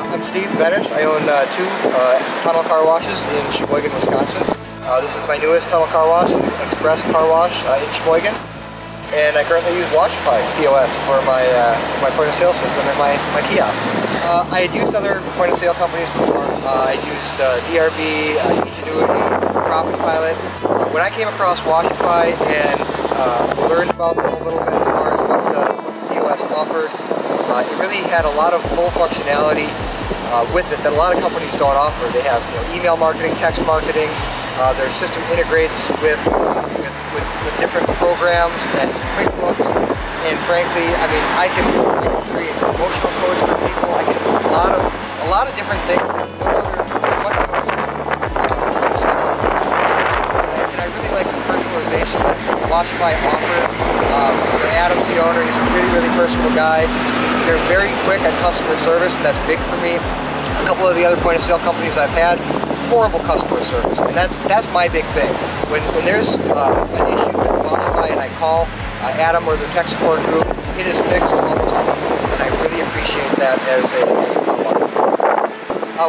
I'm Steve Benish. I own two tunnel car washes in Sheboygan, Wisconsin. This is my newest tunnel car wash, Express Car Wash in Sheboygan. And I currently use Washify POS for my point of sale system and my kiosk. I had used other point of sale companies before. I used DRB, Ingenuity, Profit Pilot. When I came across Washify and learned about them a little bit as far as what the POS offered, it really had a lot of full functionality with it that a lot of companies don't offer. They have email marketing, text marketing. Their system integrates with different programs and QuickBooks. And frankly, I mean, I can create promotional codes for people. I can do a lot of different things that no other and I really like the personalization that Washify offers. Adam's the owner. He's a really personal guy. They're very quick at customer service, and that's big for me. A couple of the other point of sale companies I've had, horrible customer service, and that's my big thing. When there's an issue with Washify and I call Adam or the tech support group, it is fixed almost immediately, and I really appreciate that as a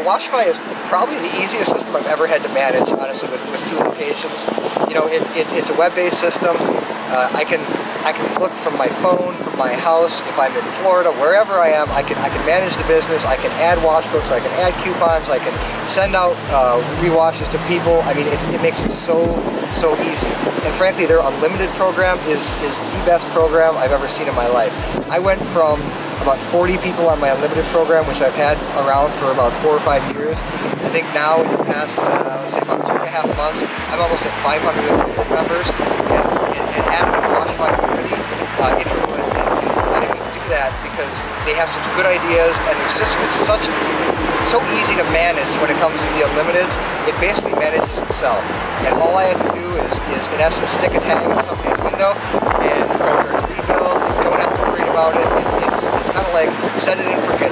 Washify is probably the easiest system I've ever had to manage, honestly, with two locations. It's a web-based system. I can look from my phone, from my house. If I'm in Florida, wherever I am, I can manage the business. I can add wash books. I can add coupons. I can send out rewashes to people. I mean, it makes it so easy. And frankly, their unlimited program is the best program I've ever seen in my life. I went from about 40 people on my unlimited program, which I've had around for about 4 or 5 years. I think now in the past, let's say about 2.5 months, I'm almost at 500 members. And Adam and Washify really integral in letting me do that because they have such good ideas and their system is so easy to manage when it comes to the unlimiteds. It basically manages itself. And all I have to do is in essence stick a tag on somebody's window and the credit card's rebuild. You don't have to worry about it. It's kind of like set it and forget